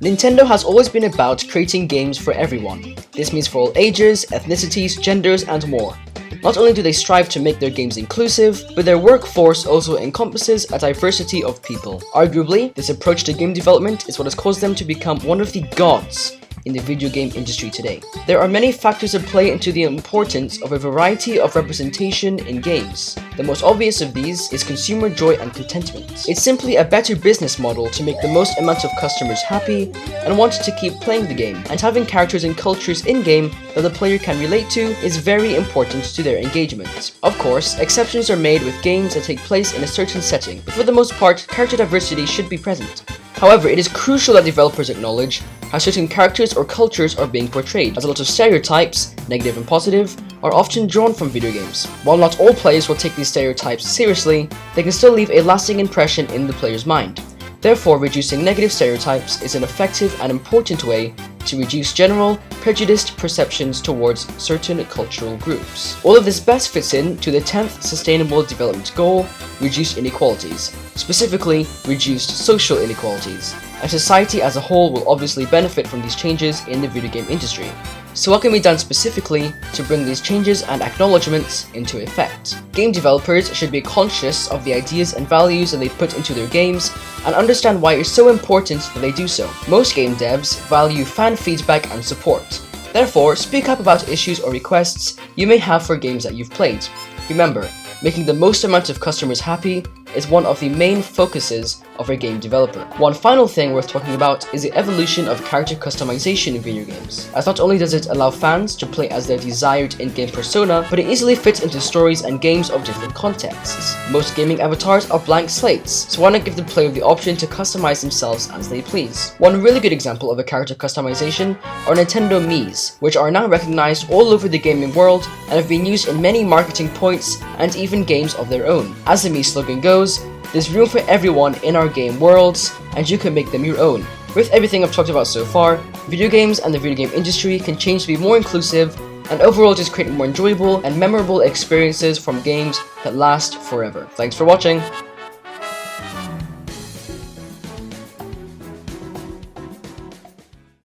Nintendo has always been about creating games for everyone. This means for all ages, ethnicities, genders, and more. Not only do they strive to make their games inclusive, but their workforce also encompasses a diversity of people. Arguably, this approach to game development is what has caused them to become one of the gods in the video game industry today. There are many factors that play into the importance of a variety of representation in games. The most obvious of these is consumer joy and contentment. It's simply a better business model to make the most amount of customers happy and want to keep playing the game, and having characters and cultures in-game that the player can relate to is very important to their engagement. Of course, exceptions are made with games that take place in a certain setting, but for the most part, character diversity should be present. However, it is crucial that developers acknowledge how certain characters or cultures are being portrayed, as a lot of stereotypes, negative and positive, are often drawn from video games. While not all players will take these stereotypes seriously, they can still leave a lasting impression in the player's mind. Therefore, reducing negative stereotypes is an effective and important way to reduce general, prejudiced perceptions towards certain cultural groups. All of this best fits into the 10th Sustainable Development Goal, reduced inequalities, specifically reduced social inequalities. And society as a whole will obviously benefit from these changes in the video game industry. So what can be done specifically to bring these changes and acknowledgements into effect? Game developers should be conscious of the ideas and values that they put into their games and understand why it's so important that they do so. Most game devs value fan feedback and support. Therefore, speak up about issues or requests you may have for games that you've played. Remember, making the most amount of customers happy is one of the main focuses of a game developer. One final thing worth talking about is the evolution of character customization in video games, as not only does it allow fans to play as their desired in-game persona, but it easily fits into stories and games of different contexts. Most gaming avatars are blank slates, so why not give the player the option to customize themselves as they please? One really good example of a character customization are Nintendo Miis, which are now recognized all over the gaming world and have been used in many marketing points and even games of their own. As the Mii slogan goes, there's room for everyone in our game worlds, and you can make them your own. With everything I've talked about so far, video games and the video game industry can change to be more inclusive and overall just create more enjoyable and memorable experiences from games that last forever. Thanks for watching!